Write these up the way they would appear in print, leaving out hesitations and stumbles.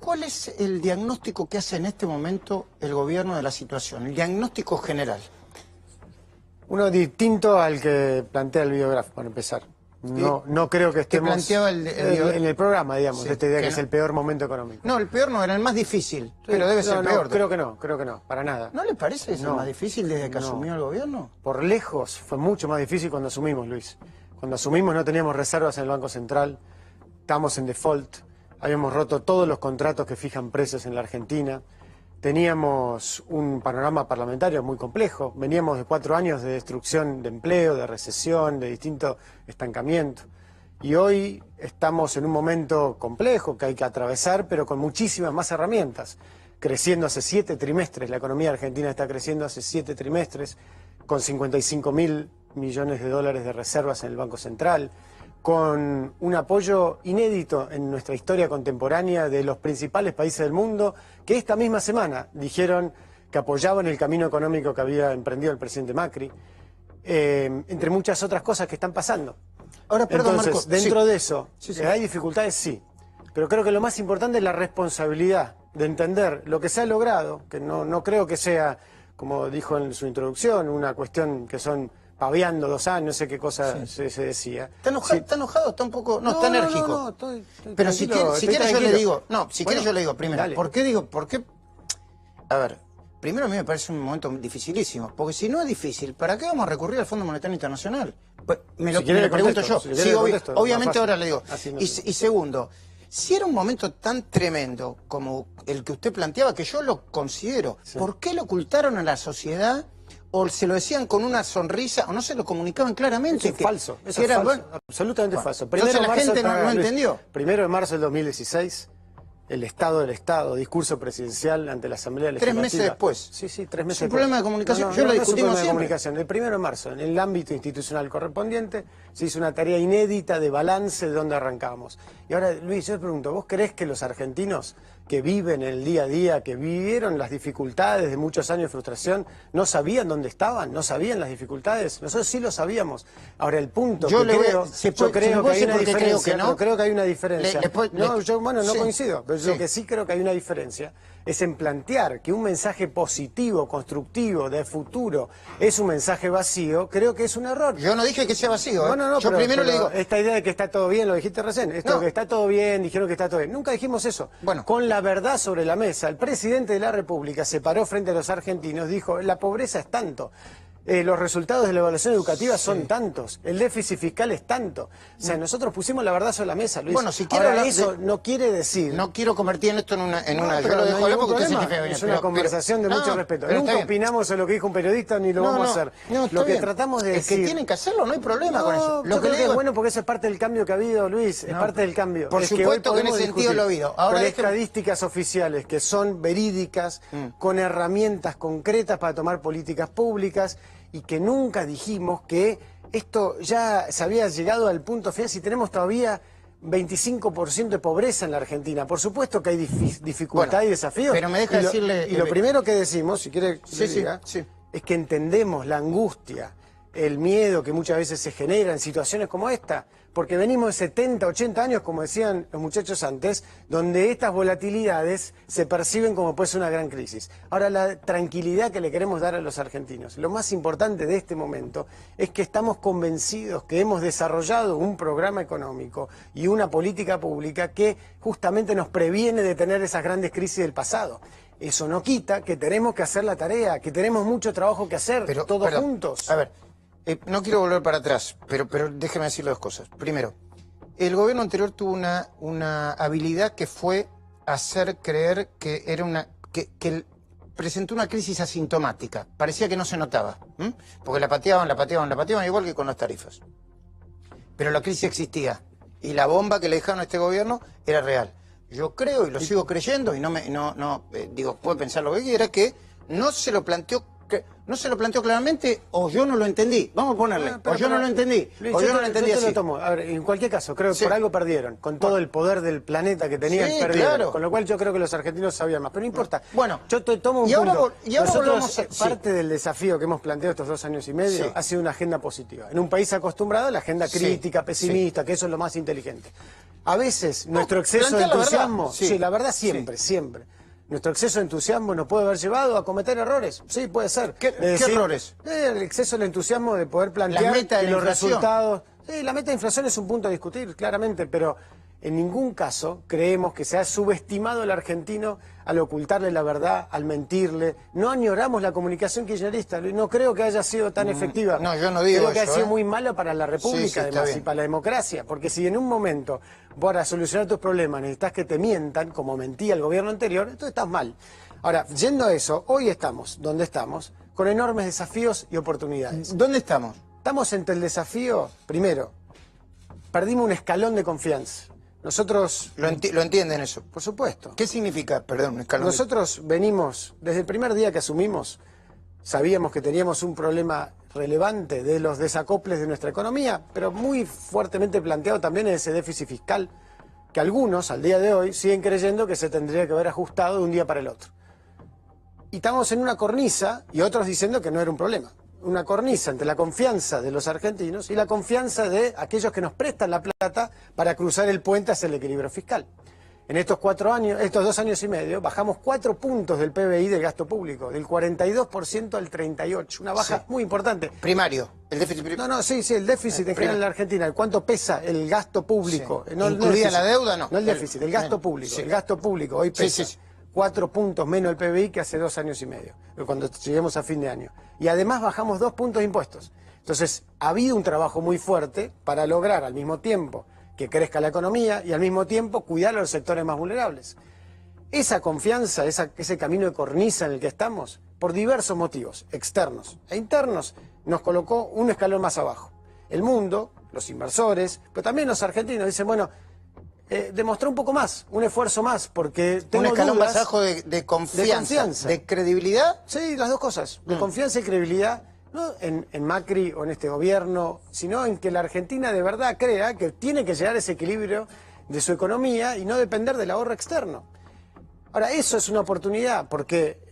¿cuál es el diagnóstico que hace en este momento el gobierno de la situación? El diagnóstico general. Uno distinto al que plantea el videógrafo, para empezar. No creo que estemos... ¿Qué planteaba en el programa, digamos, sí, esta idea que no, es el peor momento económico. No, el peor no, era el más difícil, pero debe ser peor. Creo que no, para nada. ¿No le parece que es el más difícil desde que asumió el gobierno? Por lejos, fue mucho más difícil cuando asumimos, Luis. Cuando asumimos no teníamos reservas en el Banco Central, estábamos en default, habíamos roto todos los contratos que fijan precios en la Argentina, teníamos un panorama parlamentario muy complejo, veníamos de 4 años de destrucción de empleo, de recesión, de distinto estancamiento. Y hoy estamos en un momento complejo que hay que atravesar, pero con muchísimas más herramientas. Creciendo hace 7 trimestres, la economía argentina está creciendo hace 7 trimestres, con 55.000 millones de dólares de reservas en el Banco Central, con un apoyo inédito en nuestra historia contemporánea de los principales países del mundo, que esta misma semana dijeron que apoyaban el camino económico que había emprendido el presidente Macri, entre muchas otras cosas que están pasando. Ahora, perdón, entonces, Marco, dentro de eso, sí. ¿hay dificultades? Sí. Pero creo que lo más importante es la responsabilidad de entender lo que se ha logrado, que no creo que sea, como dijo en su introducción, una cuestión que son paviando 2 años, no sé qué cosa se decía. ¿Está enojado? Sí. ¿Está enojado? ¿Está un poco...? No, está enérgico. No, pero si quiere yo le digo... No, si quiere yo le digo primero. Dale. ¿Por qué digo? ¿Por qué? A ver, primero a mí me parece un momento dificilísimo. Porque si no es difícil, ¿para qué vamos a recurrir al Fondo Monetario Internacional? Pues me lo pregunto yo. Sí, obviamente ahora le digo. Y segundo, si era un momento tan tremendo como el que usted planteaba, que yo lo considero, ¿por qué lo ocultaron a la sociedad? O se lo decían con una sonrisa, o no se lo comunicaban claramente. Eso es falso, eso es falso, bueno, absolutamente falso. Entonces la gente no entendió. 1 de marzo del 2016, el Estado del Estado, discurso presidencial ante la Asamblea Legislativa. 3 meses después. Sí, 3 meses después. ¿Es un problema de comunicación? Yo lo discutimos es un problema de siempre. comunicación. El 1 de marzo, en el ámbito institucional correspondiente, se hizo una tarea inédita de balance de dónde arrancábamos. Y ahora, Luis, yo te pregunto, ¿vos creés que los argentinos que viven el día a día, que vivieron las dificultades de muchos años de frustración, no sabían dónde estaban, no sabían las dificultades? Nosotros sí lo sabíamos. Ahora, el punto yo que creo que hay una diferencia, creo que hay una diferencia. No coincido, pero sí. Lo que sí creo que hay una diferencia es en plantear que un mensaje positivo, constructivo, de futuro, es un mensaje vacío. Creo que es un error. Yo no dije que sea vacío. Yo primero le digo, esta idea de que está todo bien, lo dijiste recién, que está todo bien, dijeron que está todo bien. Nunca dijimos eso. Bueno. Con la verdad sobre la mesa, el presidente de la República se paró frente a los argentinos, dijo, la pobreza es tanto. Los resultados de la evaluación educativa son tantos, el déficit fiscal es tanto. O sea, nosotros pusimos la verdad sobre la mesa, Luis. Bueno, si quiero hablar eso no quiere decir... No quiero convertir esto en una... yo lo dejo hablar porque usted se jefe. Es una conversación de mucho respeto. Nunca opinamos en lo que dijo un periodista ni lo vamos a hacer. Lo que tratamos de decir... Es que tienen que hacerlo, no hay problema con eso. Lo que es bueno porque eso es parte del cambio que ha habido, Luis. Es parte del cambio. Por supuesto que en ese sentido lo ha habido. Ahora, estadísticas oficiales que son verídicas, con herramientas concretas para tomar políticas públicas, y que nunca dijimos que esto ya se había llegado al punto final, si tenemos todavía 25% de pobreza en la Argentina. Por supuesto que hay dificultad y desafíos. Pero me deja decirle... Y lo primero que decimos, si quiere que diga, es que entendemos la angustia, el miedo que muchas veces se genera en situaciones como esta, porque venimos de 70, 80 años, como decían los muchachos antes, donde estas volatilidades se perciben como pues una gran crisis. Ahora, la tranquilidad que le queremos dar a los argentinos, lo más importante de este momento es que estamos convencidos que hemos desarrollado un programa económico y una política pública que justamente nos previene de tener esas grandes crisis del pasado. Eso no quita que tenemos que hacer la tarea, que tenemos mucho trabajo que hacer, todos juntos. A ver, no quiero volver para atrás, pero déjeme decirle 2 cosas. Primero, el gobierno anterior tuvo una habilidad que fue hacer creer que era que presentó una crisis asintomática. Parecía que no se notaba, porque la pateaban, igual que con las tarifas. Pero la crisis existía, y la bomba que le dejaron a este gobierno era real. Yo creo, y lo sigo creyendo, y digo, puede pensar lo que quiera, que no se lo planteó claramente, o yo no lo entendí. Vamos a ponerle, o yo no lo entendí, Luis, o yo no lo entendí así. Lo tomo. A ver, en cualquier caso, creo que por algo perdieron, con todo el poder del planeta que tenían, perdieron. Claro. Con lo cual yo creo que los argentinos sabían más, pero no importa. Bueno, yo tomo un punto. Y ahora volvemos parte del desafío que hemos planteado estos 2 años y medio ha sido una agenda positiva. En un país acostumbrado a la agenda crítica, pesimista, que eso es lo más inteligente. A veces nuestro exceso de plantea la verdad. entusiasmo, Sí. sí, la verdad siempre, siempre. Nuestro exceso de entusiasmo nos puede haber llevado a cometer errores. Sí, puede ser. ¿Qué errores? El exceso de entusiasmo de poder plantear La meta de que la los inflación. resultados... Sí, la meta de inflación es un punto a discutir, claramente, pero en ningún caso creemos que se ha subestimado al argentino al ocultarle la verdad, al mentirle. No añoramos la comunicación kirchnerista. No creo que haya sido tan efectiva. No, yo no digo Creo que eso, ha sido muy mala para la República, Sí, sí, está además, bien. y para la democracia. Porque si en un momento, para solucionar tus problemas, necesitas que te mientan, como mentía el gobierno anterior, entonces estás mal. Ahora, yendo a eso, hoy estamos donde estamos, con enormes desafíos y oportunidades. ¿Dónde estamos? Estamos entre el desafío, primero, perdimos un escalón de confianza. Nosotros, Lo entienden eso. por supuesto, ¿Qué significa, perdón, un escalón? nosotros venimos, desde el primer día que asumimos, sabíamos que teníamos un problema relevante de los desacoples de nuestra economía, pero muy fuertemente planteado también en ese déficit fiscal, que algunos, al día de hoy, siguen creyendo que se tendría que haber ajustado de un día para el otro. Y estamos en una cornisa, y otros diciendo que no era un problema. Una cornisa entre la confianza de los argentinos y la confianza de aquellos que nos prestan la plata para cruzar el puente hacia el equilibrio fiscal. En estos 2 años y medio, bajamos 4 puntos del PBI del gasto público, del 42% al 38%, una baja muy importante. Primario, el déficit primario. No, sí, el déficit en general en la Argentina, ¿cuánto pesa el gasto público? Sí. ¿Incluida la deuda? No. No el déficit, el gasto público. Sí. El gasto público hoy pesa Sí. 4 puntos menos el PBI que hace 2 años y medio, cuando lleguemos a fin de año. Y además bajamos 2 puntos de impuestos. Entonces, ha habido un trabajo muy fuerte para lograr al mismo tiempo que crezca la economía y al mismo tiempo cuidar a los sectores más vulnerables. Esa confianza, ese camino de cornisa en el que estamos, por diversos motivos, externos e internos, nos colocó un escalón más abajo. El mundo, los inversores, pero también los argentinos dicen, bueno, demostró un poco más, un esfuerzo más, porque tengo un escalón dudas más bajo de confianza, de credibilidad. Sí, las dos cosas, de confianza y credibilidad, no en Macri o en este gobierno, sino en que la Argentina de verdad crea que tiene que llegar a ese equilibrio de su economía y no depender del ahorro externo. Ahora, eso es una oportunidad, porque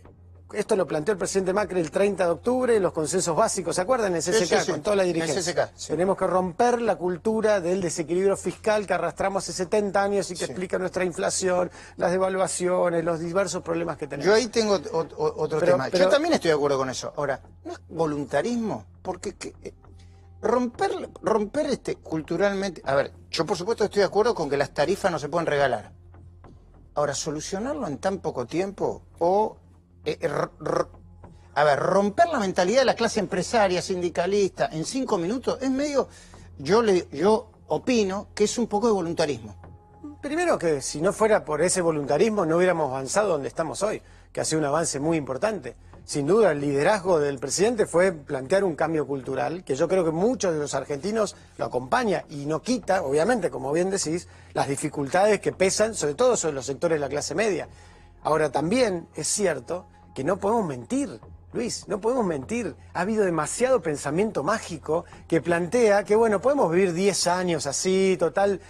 esto lo planteó el presidente Macri el 30 de octubre en los consensos básicos, ¿se acuerdan? En CCK, Sí. con toda la En dirigencia. CCK, sí. Tenemos que romper la cultura del desequilibrio fiscal que arrastramos hace 70 años y que explica nuestra inflación, las devaluaciones, los diversos problemas que tenemos. Yo ahí tengo otro tema. pero- Yo también estoy de acuerdo con eso. Ahora, ¿no es voluntarismo? Porque romper culturalmente... A ver, yo por supuesto estoy de acuerdo con que las tarifas no se pueden regalar. Ahora, solucionarlo en tan poco tiempo o... romper la mentalidad de la clase empresaria, sindicalista, en 5 minutos, es medio... Yo opino que es un poco de voluntarismo. Primero que si no fuera por ese voluntarismo no hubiéramos avanzado donde estamos hoy, que ha sido un avance muy importante. Sin duda el liderazgo del presidente fue plantear un cambio cultural, que yo creo que muchos de los argentinos lo acompaña y no quita, obviamente, como bien decís, las dificultades que pesan, sobre todo sobre los sectores de la clase media. Ahora también es cierto que no podemos mentir. Luis, no podemos mentir. Ha habido demasiado pensamiento mágico que plantea que, bueno, podemos vivir 10 años así, total,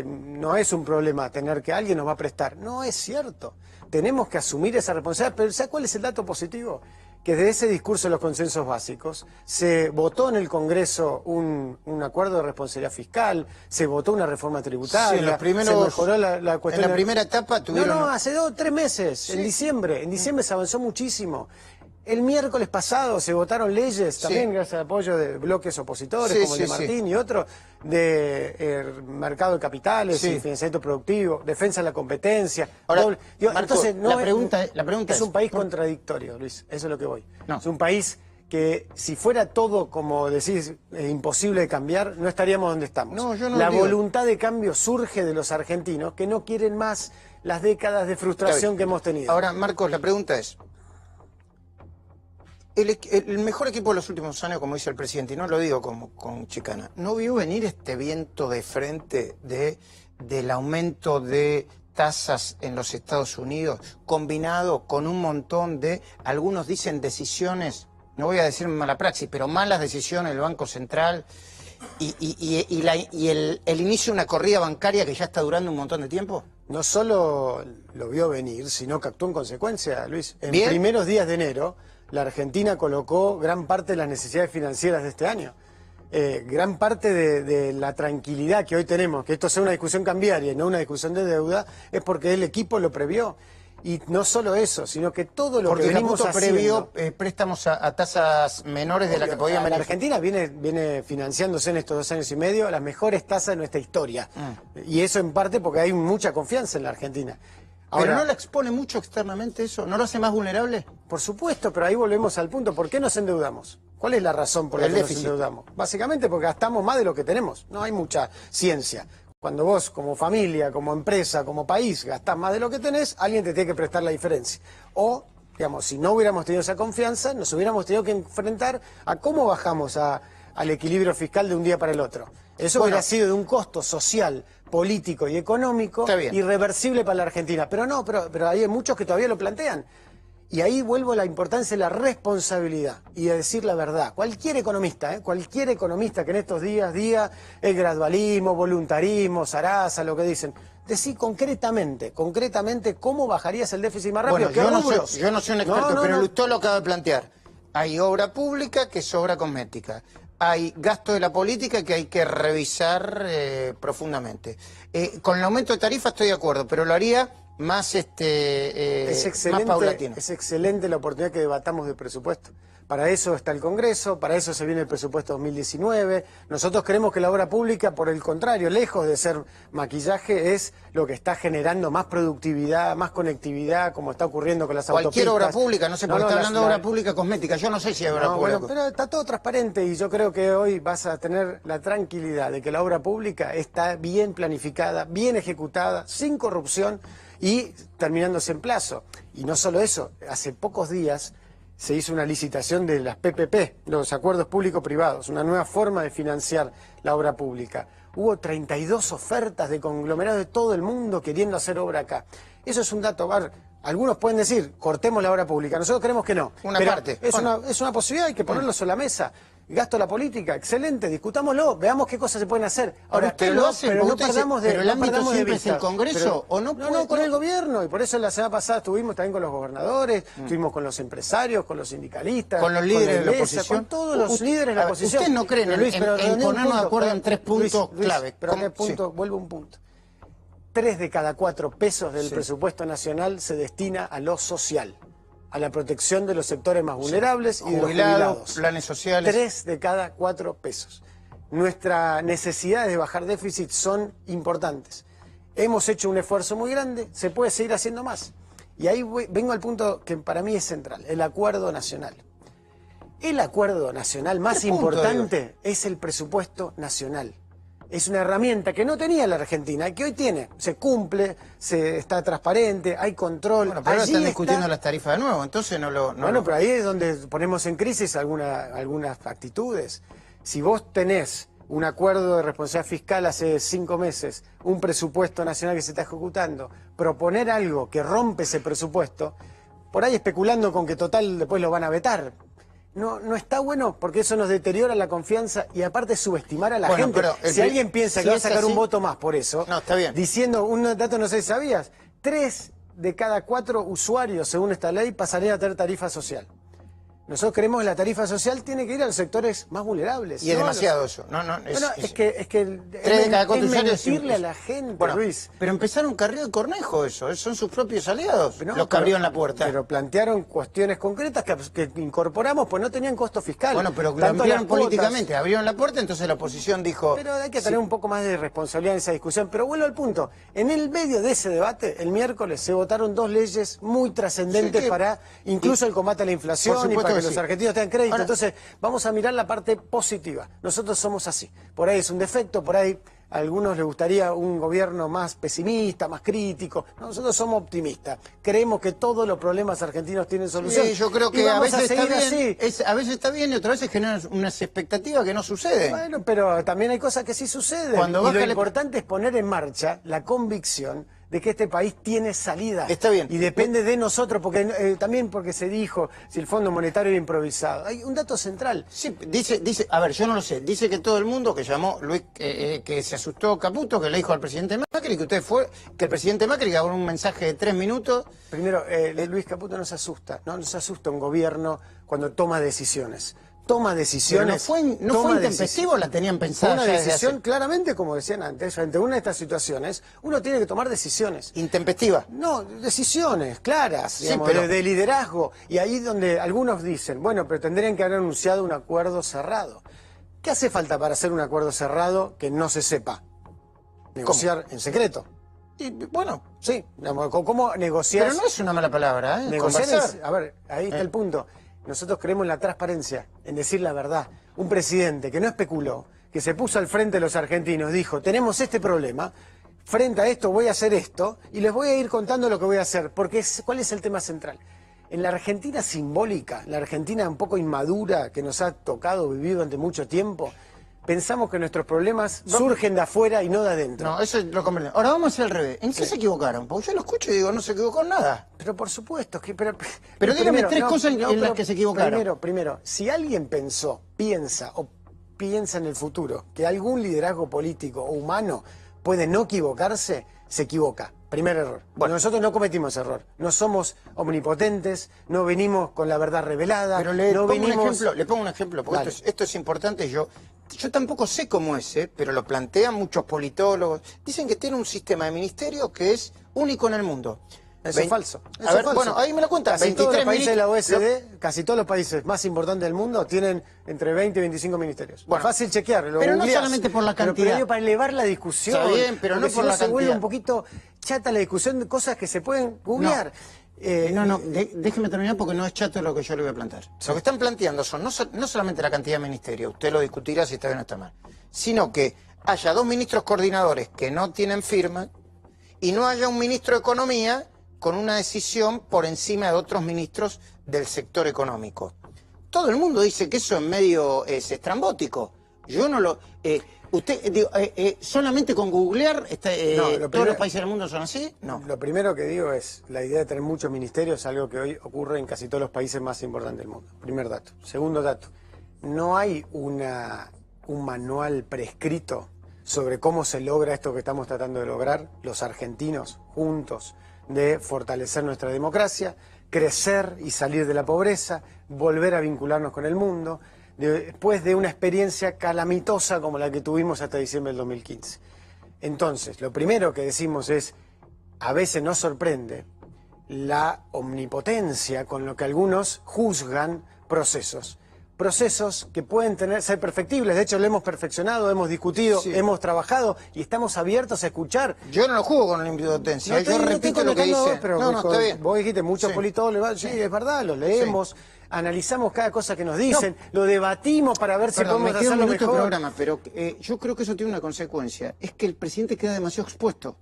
no es un problema tener que alguien nos va a prestar. No es cierto. Tenemos que asumir esa responsabilidad. Pero ¿sabes cuál es el dato positivo? Que de ese discurso de los consensos básicos se votó en el Congreso un acuerdo de responsabilidad fiscal, se votó una reforma tributaria, Sí, los primeros, se mejoró la cuestión... En la primera etapa tuvieron... No, hace 2 o 3 meses, Sí. en diciembre. En diciembre se avanzó muchísimo. El miércoles pasado se votaron leyes, también gracias al apoyo de bloques opositores, Sí, como el de sí, Martín y otros, de mercado de capitales Sí. y financiamiento productivo, defensa de la competencia. Ahora, Marco, entonces, la pregunta es un país ¿por- contradictorio, Luis, eso es lo que voy. No. Es un país que si fuera todo, como decís, imposible de cambiar, no estaríamos donde estamos. No, yo no la digo. voluntad de cambio surge de los argentinos que no quieren más las décadas de frustración que hemos tenido. Ahora, Marcos, la pregunta es... El mejor equipo de los últimos años, como dice el presidente, y no lo digo con chicana, ¿no vio venir este viento de frente del aumento de tasas en los Estados Unidos, combinado con un montón de, algunos dicen decisiones, no voy a decir mala praxis, pero malas decisiones del Banco Central y el inicio de una corrida bancaria que ya está durando un montón de tiempo? No solo lo vio venir, sino que actuó en consecuencia, Luis. En Bien. primeros días de enero, la Argentina colocó gran parte de las necesidades financieras de este año. gran parte de la tranquilidad que hoy tenemos, que esto sea una discusión cambiaria y no una discusión de deuda, es porque el equipo lo previó. Y no solo eso, sino que todo lo porque que venimos Caputo haciendo... previó préstamos a tasas menores de las que podían La venir. Argentina viene financiándose en estos 2 años y medio las mejores tasas de nuestra historia. Y eso en parte porque hay mucha confianza en la Argentina. Ahora, ¿Pero no la expone mucho externamente eso? ¿No lo hace más vulnerable? por supuesto, pero ahí volvemos al punto. ¿Por qué nos endeudamos? ¿Cuál es la razón por la El que nos déficit. endeudamos? Básicamente porque gastamos más de lo que tenemos. No hay mucha ciencia. Cuando vos, como familia, como empresa, como país, gastás más de lo que tenés, alguien te tiene que prestar la diferencia. O, digamos, si no hubiéramos tenido esa confianza, nos hubiéramos tenido que enfrentar a cómo bajamos al equilibrio fiscal de un día para el otro. Eso hubiera sido de un costo social, político y económico irreversible para la Argentina. Pero no, pero hay muchos que todavía lo plantean. Y ahí vuelvo a la importancia de la responsabilidad y de decir la verdad. Cualquier economista que en estos días diga el gradualismo, voluntarismo, zaraza, lo que dicen, decí concretamente cómo bajarías el déficit más rápido. Bueno, yo no soy un experto, pero usted lo acaba de plantear. Hay obra pública que es obra cosmética. Hay gasto de la política que hay que revisar profundamente. Con el aumento de tarifa estoy de acuerdo, pero lo haría más más paulatino. Es excelente la oportunidad que debatamos de presupuesto. Para eso está el Congreso, para eso se viene el presupuesto 2019. Nosotros creemos que la obra pública, por el contrario, lejos de ser maquillaje, es lo que está generando más productividad, más conectividad, como está ocurriendo con las autopistas. Cualquier obra pública, no sé, porque está hablando de obra pública cosmética. Yo no sé si hay obra pública. Bueno, pero está todo transparente y yo creo que hoy vas a tener la tranquilidad de que la obra pública está bien planificada, bien ejecutada, sin corrupción y terminándose en plazo. Y no solo eso, hace pocos días se hizo una licitación de las PPP, los acuerdos público-privados, una nueva forma de financiar la obra pública. Hubo 32 ofertas de conglomerados de todo el mundo queriendo hacer obra acá. Eso es un dato. Algunos pueden decir, cortemos la obra pública. Nosotros creemos que no. Una parte. Es una posibilidad, hay que ponerlo sobre la mesa. Gasto de la política, excelente, discutámoslo, veamos qué cosas se pueden hacer. Ahora, usted lo hace, pero no perdamos de pero el ámbito perdamos de siempre es vista. el Congreso, ¿o no? No, con el gobierno, y por eso la semana pasada estuvimos también con los gobernadores, estuvimos con los empresarios, con los sindicalistas, con los líderes de la iglesia, oposición, con todos los líderes de la oposición. ¿Usted no cree en ponernos de acuerdo en 3 puntos clave? Pero vuelvo a un punto. 3 de cada 4 pesos del presupuesto nacional se destina a lo social, a la protección de los sectores más vulnerables y de los jubilados. Planes sociales. 3 de cada 4 pesos. Nuestras necesidades de bajar déficit son importantes. Hemos hecho un esfuerzo muy grande, se puede seguir haciendo más. Y ahí vengo al punto que para mí es central, el acuerdo nacional. El acuerdo nacional más importante es el presupuesto nacional. Es una herramienta que no tenía la Argentina, que hoy tiene. Se cumple, está transparente, hay control. Bueno, pero ahora están discutiendo las tarifas de nuevo, entonces pero ahí es donde ponemos en crisis algunas actitudes. Si vos tenés un acuerdo de responsabilidad fiscal hace 5 meses, un presupuesto nacional que se está ejecutando, proponer algo que rompe ese presupuesto, por ahí especulando con que total después lo van a vetar. No está bueno porque eso nos deteriora la confianza y aparte subestimar a la gente. Pero si alguien piensa que va a sacar un voto más por eso, está bien. Diciendo un dato, no sé si sabías, 3 de cada 4 usuarios, según esta ley, pasarían a tener tarifa social. Nosotros creemos que la tarifa social tiene que ir a los sectores más vulnerables. Y es demasiado eso. Es que 3 de cada 4 usuarios mentirle a la gente, Luis. Pero empezaron Carrió y Cornejo eso, son sus propios aliados los que abrieron la puerta. Pero plantearon cuestiones concretas que incorporamos, pues no tenían costo fiscal. Bueno, pero lo ampliaron políticamente, abrieron la puerta, entonces la oposición dijo... Pero hay que tener un poco más de responsabilidad en esa discusión. Pero vuelvo al punto, en el medio de ese debate, el miércoles se votaron 2 leyes muy trascendentes para incluso el combate a la inflación y para que los argentinos tengan crédito. Ahora, entonces, vamos a mirar la parte positiva. Nosotros somos así. Por ahí es un defecto, por ahí a algunos les gustaría un gobierno más pesimista, más crítico. Nosotros somos optimistas. Creemos que todos los problemas argentinos tienen solución. Sí, yo creo que a veces está bien y otras veces generan unas expectativas que no suceden. Bueno, pero también hay cosas que sí suceden. Y lo importante es poner en marcha la convicción de que este país tiene salida. Está bien. Y depende de nosotros, porque también porque se dijo si el Fondo Monetario era improvisado. Hay un dato central. Sí, dice, a ver, yo no lo sé, dice que todo el mundo que llamó Luis, que se asustó Caputo, que le dijo al presidente Macri, que el presidente Macri grabó un mensaje de 3 minutos. Primero, Luis Caputo no se asusta un gobierno cuando toma decisiones. toma decisiones. Pero no fue intempestivo, la tenían pensada. Fue una decisión, claramente, como decían antes, frente a una de estas situaciones, uno tiene que tomar decisiones. ¿Intempestiva? No, decisiones claras, digamos, sí, pero... de liderazgo. Y ahí donde algunos dicen, bueno, pero tendrían que haber anunciado un acuerdo cerrado. ¿Qué hace falta para hacer un acuerdo cerrado que no se sepa? Negociar en secreto. Y, bueno, sí, ¿cómo negociar? Pero no es una mala palabra, ¿eh? Negociar es, a ver, ahí está el punto. Nosotros creemos en la transparencia, en decir la verdad. Un presidente que no especuló, que se puso al frente de los argentinos, dijo, tenemos este problema, frente a esto voy a hacer esto, y les voy a ir contando lo que voy a hacer, porque ¿cuál es el tema central? En la Argentina simbólica, la Argentina un poco inmadura, que nos ha tocado vivir durante mucho tiempo, pensamos que nuestros problemas surgen de afuera y no de adentro. No, eso lo comprendo. Ahora vamos a hacer al revés. ¿En qué se equivocaron? Porque yo lo escucho y digo, no se equivocó en nada. Pero por supuesto, pero dígame tres cosas en las que se equivocaron. Primero, si alguien piensa en el futuro que algún liderazgo político o humano puede no equivocarse, se equivoca. Primer error. Bueno, nosotros no cometimos error. No somos omnipotentes, no venimos con la verdad revelada. Pero le pongo un ejemplo, porque esto es importante. Yo tampoco sé cómo es, pero lo plantean muchos politólogos. Dicen que tiene un sistema de ministerio que es único en el mundo. Eso es falso. A ver, bueno, ahí me lo cuentan. Casi todos los países de la OSD, casi todos los países más importantes del mundo tienen entre 20 y 25 ministerios. Bueno, fácil chequear. Pero no solamente por la cantidad. Pero para elevar la discusión. Está bien, pero no por la cantidad. Se vuelve un poquito chata la discusión de cosas que se pueden googlear. Déjeme terminar porque no es chato lo que yo le voy a plantear. Lo que están planteando son no solamente la cantidad de ministerios, usted lo discutirá si está bien o está mal, sino que haya 2 ministros coordinadores que no tienen firma y no haya un ministro de Economía con una decisión por encima de otros ministros del sector económico. Todo el mundo dice que eso en medio es estrambótico. Yo no lo... solamente con googlear todos los países del mundo son así. No. Lo primero que digo es, la idea de tener muchos ministerios es algo que hoy ocurre en casi todos los países más importantes del mundo. Primer dato. Segundo dato, no hay un manual prescrito sobre cómo se logra esto que estamos tratando de lograr los argentinos juntos, de fortalecer nuestra democracia, crecer y salir de la pobreza, volver a vincularnos con el mundo, después de una experiencia calamitosa como la que tuvimos hasta diciembre del 2015. Entonces, lo primero que decimos es, a veces nos sorprende la omnipotencia con lo que algunos juzgan procesos. Procesos que pueden ser perfectibles, de hecho lo hemos perfeccionado, hemos discutido, hemos trabajado y estamos abiertos a escuchar. Yo no lo juego con la omnipotencia, yo repito lo que dice. Pero está bien. Vos dijiste, muchos politólogos, sí, es verdad, lo leemos, analizamos cada cosa que nos dicen, lo debatimos para ver si podemos hacerlo mejor. Programa, pero yo creo que eso tiene una consecuencia, es que el presidente queda demasiado expuesto.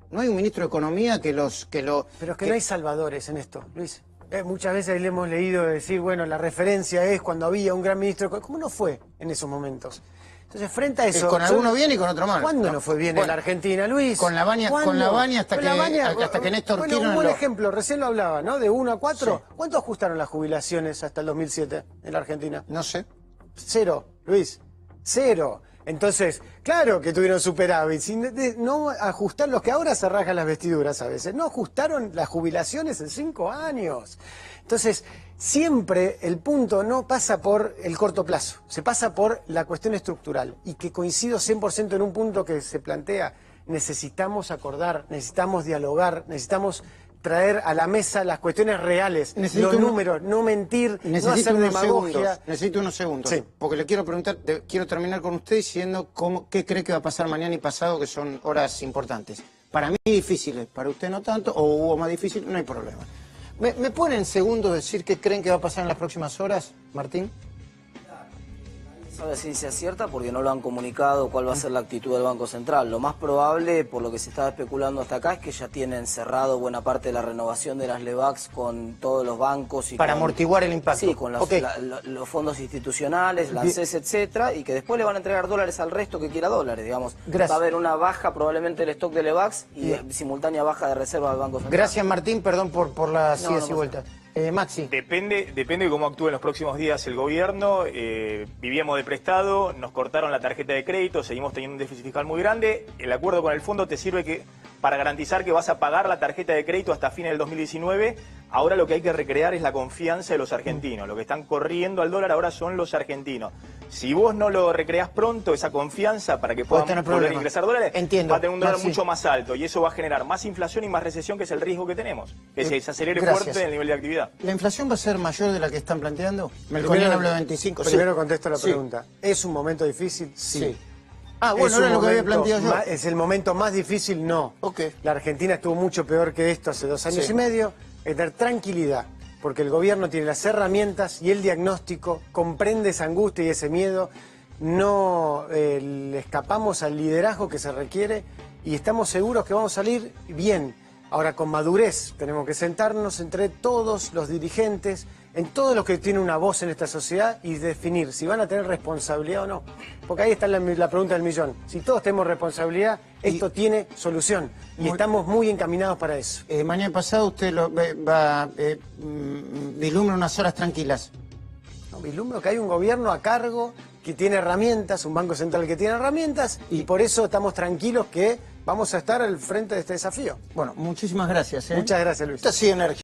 No hay un ministro de Economía que lo... Pero es que no hay salvadores en esto, Luis. Muchas veces le hemos leído decir, bueno, la referencia es cuando había un gran ministro... ¿Cómo no fue en esos momentos? Entonces, frente a eso... Con alguno bien y con otro mal. ¿Cuándo no fue bien en la Argentina, Luis? Con la baña hasta que Néstor Kirchner... Bueno, un buen ejemplo, recién lo hablaba, ¿no? De 1 a 4. Sí. ¿Cuánto ajustaron las jubilaciones hasta el 2007 en la Argentina? No sé. 0, Luis. 0. Entonces, claro que tuvieron superávit, sin no ajustar los que ahora se rajan las vestiduras a veces, no ajustaron las jubilaciones en 5 años. Entonces, siempre el punto no pasa por el corto plazo, se pasa por la cuestión estructural. Y que coincido 100% en un punto que se plantea, necesitamos acordar, necesitamos dialogar, necesitamos traer a la mesa las cuestiones reales, los números, no mentir, no hacer demagogia. Necesito unos segundos, sí. Porque le quiero preguntar, quiero terminar con usted diciendo qué cree que va a pasar mañana y pasado, que son horas importantes. Para mí difíciles, para usted no tanto, o hubo más difícil, no hay problema. ¿Me pueden en segundos decir qué creen que va a pasar en las próximas horas, Martín? sabe a ciencia cierta porque no lo han comunicado cuál va a ser la actitud del Banco Central. Lo más probable, por lo que se está especulando hasta acá, es que ya tienen cerrado buena parte de la renovación de las LEVAX con todos los bancos. Para amortiguar el impacto. Sí, con los fondos institucionales, la ANSES, etcétera, y que después le van a entregar dólares al resto que quiera dólares, digamos. Gracias. Va a haber una baja probablemente del stock de LEVAX y simultánea baja de reserva del Banco Central. Gracias, Martín, perdón por las idas y vueltas. Maxi. Depende de cómo actúe en los próximos días el gobierno. Vivíamos de prestado, nos cortaron la tarjeta de crédito, seguimos teniendo un déficit fiscal muy grande. El acuerdo con el fondo te sirve para garantizar que vas a pagar la tarjeta de crédito hasta fines del 2019. Ahora lo que hay que recrear es la confianza de los argentinos. Lo que están corriendo al dólar ahora son los argentinos. Si vos no lo recreás pronto, esa confianza para que puedan volver a ingresar dólares, Entiendo. va a tener un dólar Sí. mucho más alto y eso va a generar más inflación y más recesión, que es el riesgo que tenemos, que se acelere Gracias. fuerte el nivel de actividad. ¿La inflación va a ser mayor de la que están planteando? Melconian habló de 25. sí. Primero contesto la Sí. pregunta. ¿Es un momento difícil? Sí. Sí. Ah, ¿Es bueno, un era lo que había momento planteado yo. ¿Es el momento más difícil? No. Ok. La Argentina estuvo mucho peor que esto hace 2 años Sí. y medio. Es tener tranquilidad, porque el gobierno tiene las herramientas y el diagnóstico, comprende esa angustia y ese miedo. No le escapamos al liderazgo que se requiere y estamos seguros que vamos a salir bien. Ahora, con madurez, tenemos que sentarnos entre todos los dirigentes, en todos los que tienen una voz en esta sociedad y definir si van a tener responsabilidad o no. Porque ahí está la pregunta del millón. Si todos tenemos responsabilidad, esto tiene solución. Y estamos muy encaminados para eso. Mañana pasado usted vislumbra unas horas tranquilas. No, vislumbro que hay un gobierno a cargo que tiene herramientas, un Banco Central que tiene herramientas, y por eso estamos tranquilos que vamos a estar al frente de este desafío. Bueno, muchísimas gracias. Muchas gracias, Luis. Esta ha sido Energía.